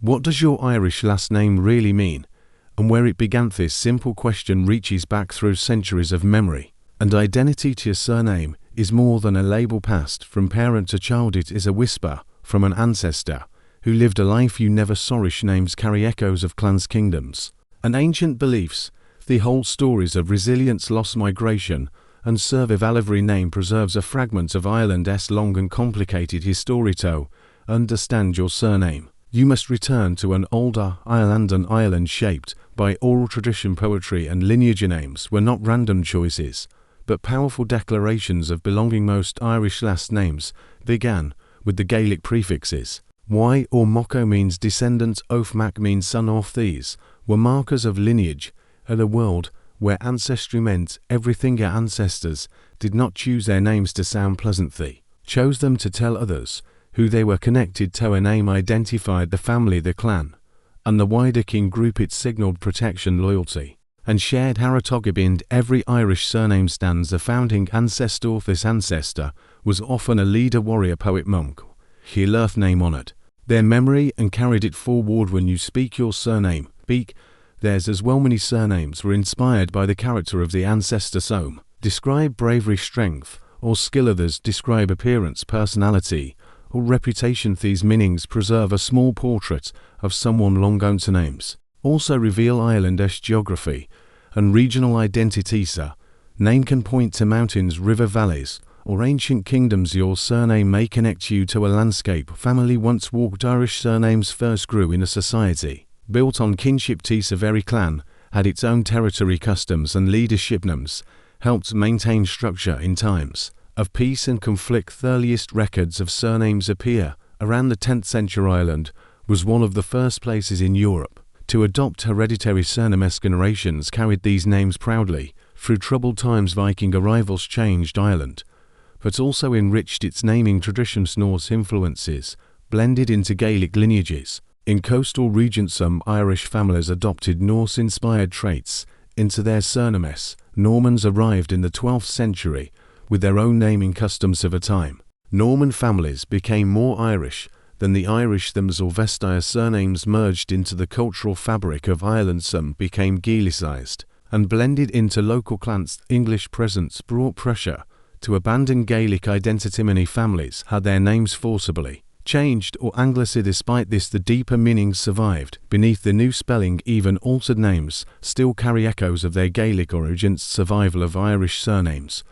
What does your Irish last name really mean? And where it began, this simple question reaches back through centuries of memory. And identity to your surname is more than a label passed from parent to child. It is a whisper from an ancestor who lived a life you never saw. Irish names carry echoes of clans, kingdoms, and ancient beliefs. They hold stories of resilience, loss, migration, and survival. Every name preserves a fragment of Ireland's long and complicated history. To understand your surname, you must return to an older Ireland. An Ireland shaped by oral tradition, poetry, and lineage. Names were not random choices, but powerful declarations of belonging. Most Irish last names began with the Gaelic prefixes. Y or Mocco means descendant, Oaf Mac means son. Of these were markers of lineage, and a world where ancestry meant everything. Your ancestors did not choose their names to sound pleasant, they chose them to tell others who they were connected to. A name identified the family, the clan, and the wider kin group. It signaled protection, loyalty, and shared heritage. Behind every Irish surname stands a founding ancestor. This ancestor was often a leader, warrior, poet, monk. He left name honored their memory and carried it forward. When you speak your surname, speak theirs as well. Many surnames were inspired by the character of the ancestor. Some describe bravery, strength, or skill. Others describe appearance, personality, or reputation. These meanings preserve a small portrait of someone long gone. To names also reveal Ireland's geography and regional identity. A name can point to mountains, river valleys, or ancient kingdoms. Your surname may connect you to a landscape family once walked. Irish surnames first grew in a society built on kinship. Every clan had its own territory, customs, and leadership. Names helped maintain structure in times of peace and conflict. The earliest records of surnames appear around the 10th century. Ireland was one of the first places in Europe to adopt hereditary surnames. Generations carried these names proudly through troubled times. Viking arrivals changed Ireland, but also enriched its naming traditions. Norse influences blended into Gaelic lineages. In coastal regions, some Irish families adopted Norse-inspired traits into their surnames. Normans arrived in the 12th century with their own naming customs. Over time, Norman families became more Irish than the Irish themselves. Vestia surnames merged into the cultural fabric of Ireland. Some became Gaelicized and blended into local clans. English presence brought pressure to abandon Gaelic identity. Many families had their names forcibly changed or anglicised. Despite this, the deeper meanings survived beneath the new spelling. Even altered names still carry echoes of their Gaelic origins. Survival of Irish surnames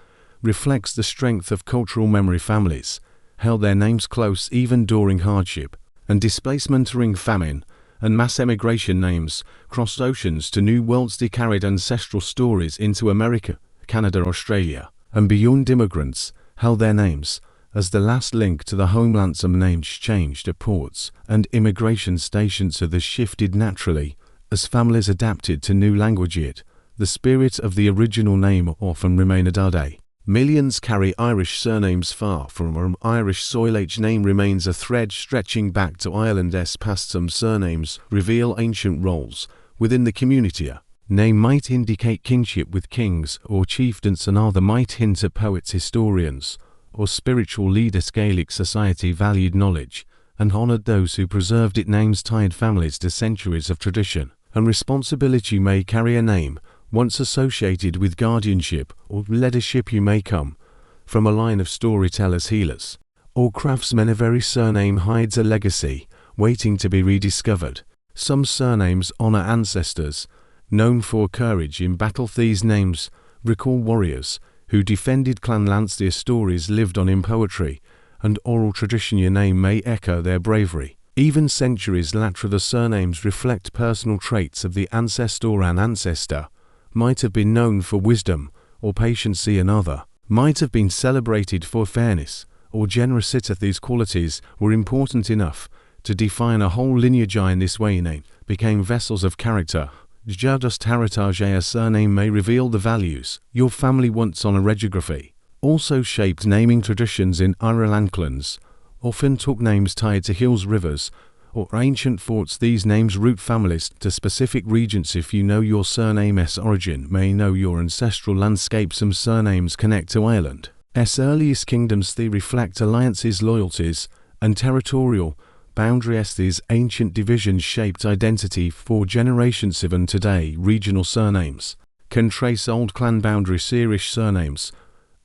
reflects the strength of cultural memory. Families held their names close even during hardship and displacement. During famine and mass emigration, names crossed oceans to new worlds. They carried ancestral stories into America, Canada, Australia, and beyond. Immigrants held their names as the last link to the homeland. Some names changed at ports and immigration stations. Others shifted naturally as families adapted to new language. Yet the spirit of the original name often remained. Today, millions carry Irish surnames far from Irish soil. Each name remains a thread stretching back to Ireland's past. Some surnames reveal ancient roles within the community. A name might indicate kinship with kings or chieftains. Another might hint at poets, historians, or spiritual leaders. Gaelic society valued knowledge and honored those who preserved it. Names tied families to centuries of tradition and responsibility. You may carry a name once associated with guardianship or leadership. You may come from a line of storytellers, healers, or craftsmen. Every surname hides a legacy waiting to be rediscovered. Some surnames honor ancestors known for courage in battle. These names recall warriors who defended clan lands. Their stories lived on in poetry and oral tradition. Your name may echo their bravery. Even centuries later, the surnames reflect personal traits of the ancestor. An ancestor might have been known for wisdom or patience. Another might have been celebrated for fairness or generosity. These qualities were important enough to define a whole lineage. In this way, names became vessels of character. Just heritage. A surname may reveal the values your family once on a regiography. Also shaped naming traditions in Ireland. Clans often took names tied to hills, rivers, or ancient forts. These names root families to specific regions. If you know your surname's origin, may know your ancestral landscape. Some surnames connect to Ireland's earliest kingdoms. They reflect alliances, loyalties, and territorial boundaries. These ancient divisions shaped identity for generations. Even today, regional surnames can trace old clan boundaries. Irish surnames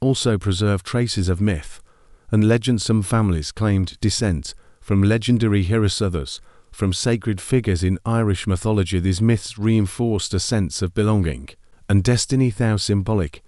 also preserve traces of myth and legend. Some families claimed descent from legendary heroes, others from sacred figures in Irish mythology. These myths reinforced a sense of belonging and destiny, though symbolic.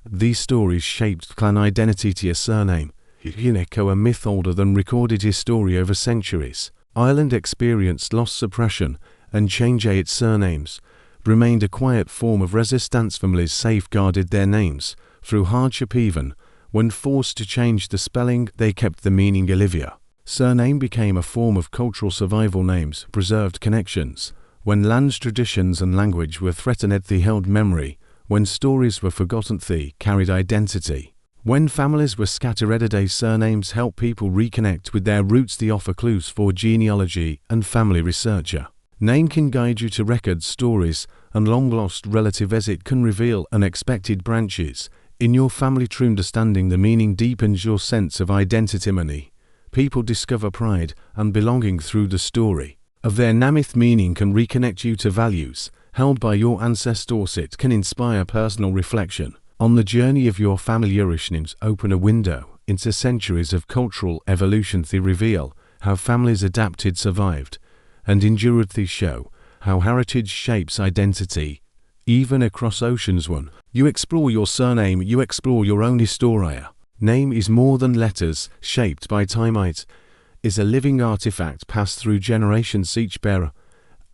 These stories shaped clan identity. To a surname, echo a myth older than recorded history. Over centuries, Ireland experienced loss, suppression, and change. Its surnames remained a quiet form of resistance. Families safeguarded their names through hardship. Even when forced to change the spelling, they kept the meaning. Olivia surname became a form of cultural survival. Names preserved connections when lands, traditions, and language were threatened. They held memory when stories were forgotten. They carried identity when families were scattered. Surnames help people reconnect with their roots. They offer clues for genealogy and family researcher. Name can guide you to records, stories, and long-lost relatives, as it can reveal unexpected branches in your family tree. Understanding the meaning deepens your sense of identity. Many people discover pride and belonging through the story of their name. Meaning can reconnect you to values held by your ancestors. It can inspire personal reflection on the journey of your family. Irish names open a window into centuries of cultural evolution. They reveal how families adapted, survived, and endured. They show how heritage shapes identity, even across oceans. When you explore your surname, you explore your own historia. Name is more than letters, shaped by time. It is a living artifact passed through generations. Each bearer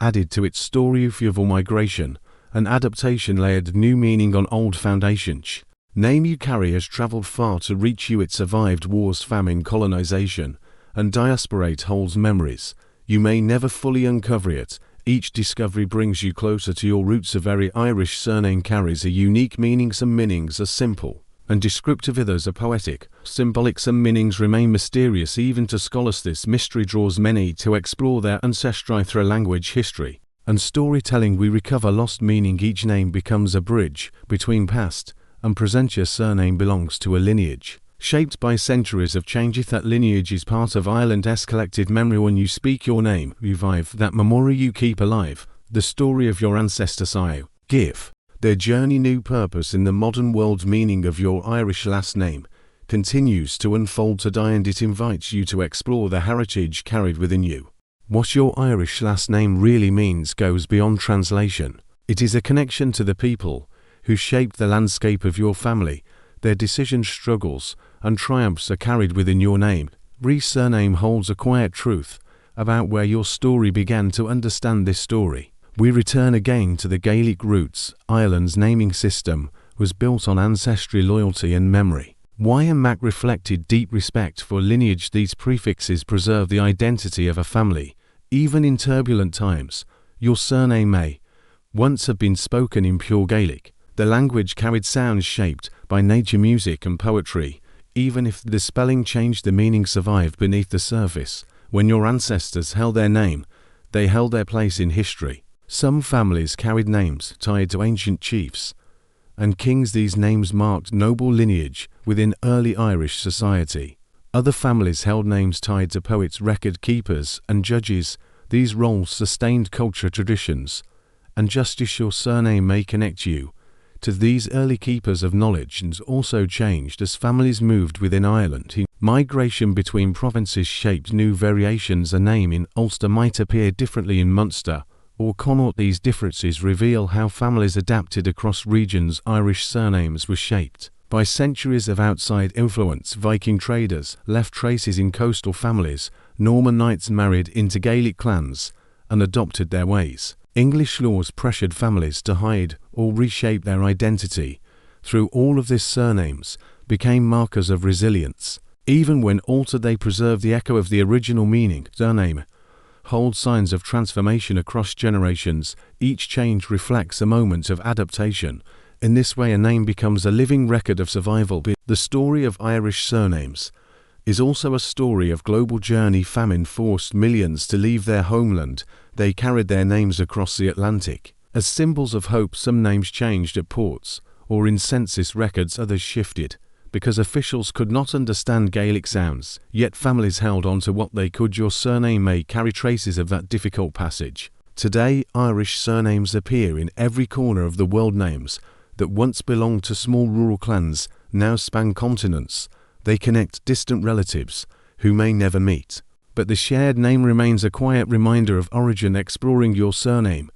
added to its story of migration and adaptation, layered new meaning on old foundations. Name you carry has traveled far to reach you. It survived wars, famine, colonization, and diaspora. It holds memories you may never fully uncover. It each discovery brings you closer to your roots. A very Irish surname carries a unique meaning. Some meanings are simple and descriptive, others are poetic, symbolic. Some meanings remain mysterious even to scholars. This mystery draws many to explore their ancestry through language, history, and storytelling. We recover lost meaning. Each name becomes a bridge between past and present. Your surname belongs to a lineage shaped by centuries of change. That lineage is part of Ireland's collective memory. When you speak your name, revive that memory. You keep alive the story of your ancestors. I give their journey new purpose in the modern world. Meaning of your Irish last name continues to unfold today, and it invites you to explore the heritage carried within you. What your Irish last name really means goes beyond translation. It is a connection to the people who shaped the landscape of your family. Their decisions, struggles, and triumphs are carried within your name. Every surname holds a quiet truth about where your story began. To understand this story, we return again to the Gaelic roots. Ireland's naming system was built on ancestry, loyalty, and memory. Mac reflected deep respect for lineage. These prefixes preserve the identity of a family. Even in turbulent times, your surname may once have been spoken in pure Gaelic. The language carried sounds shaped by nature, music, and poetry. Even if the spelling changed, the meaning survived beneath the surface. When your ancestors held their name, they held their place in history. Some families carried names tied to ancient chiefs and kings. These names marked noble lineage within early Irish society. Other families held names tied to poets, record keepers, and judges. These roles sustained culture, traditions, and justice. Your surname may connect you to these early keepers of knowledge, and also changed as families moved within Ireland. Migration between provinces shaped new variations. A name in Ulster might appear differently in Munster or Connaught. These differences reveal how families adapted across regions. Irish surnames were shaped by centuries of outside influence. Viking traders left traces in coastal families. Norman knights married into Gaelic clans and adopted their ways. English laws pressured families to hide or reshape their identity. Through all of this, surnames became markers of resilience. Even when altered, they preserve the echo of the original meaning. Surname holds signs of transformation across generations. Each change reflects a moment of adaptation. In this way, a name becomes a living record of survival. The story of Irish surnames is also a story of global journey. Famine forced millions to leave their homeland. They carried their names across the Atlantic as symbols of hope. Some names changed at ports or in census records, others shifted because officials could not understand Gaelic sounds, yet families held on to what they could. Your surname may carry traces of that difficult passage. Today, Irish surnames appear in every corner of the world. Names that once belonged to small rural clans now span continents. They connect distant relatives who may never meet. But the shared name remains a quiet reminder of origin. Exploring your surname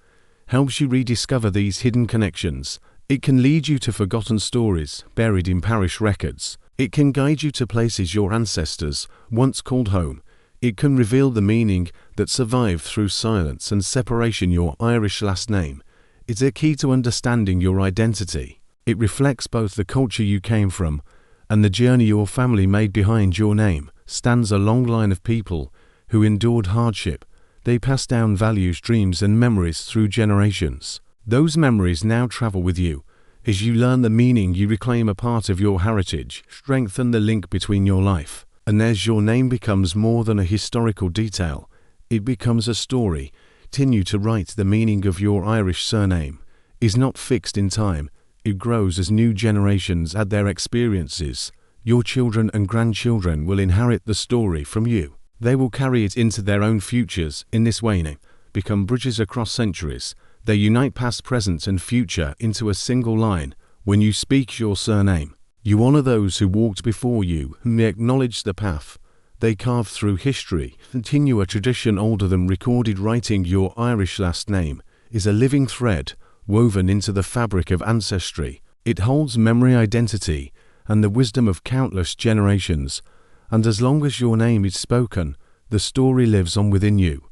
helps you rediscover these hidden connections. It can lead you to forgotten stories buried in parish records. It can guide you to places your ancestors once called home. It can reveal the meaning that survived through silence and separation. Your Irish last name is a key to understanding your identity. It reflects both the culture you came from and the journey your family made. Behind your name stands a long line of people who endured hardship. They passed down values, dreams, and memories through generations. Those memories now travel with you. As you learn the meaning, you reclaim a part of your heritage, strengthen the link between your life. And as your name becomes more than a historical detail, it becomes a story. Continue to write. The meaning of your Irish surname is not fixed in time. It grows as new generations add their experiences. Your children and grandchildren will inherit the story from you. They will carry it into their own futures. In this way, names become bridges across centuries. They unite past, present, and future into a single line. When you speak your surname, you honor those who walked before you and acknowledge the path they carved through history. Continue a tradition older than recorded writing. Your Irish last name is a living thread woven into the fabric of ancestry. It holds memory, identity, and the wisdom of countless generations. And as long as your name is spoken, the story lives on within you.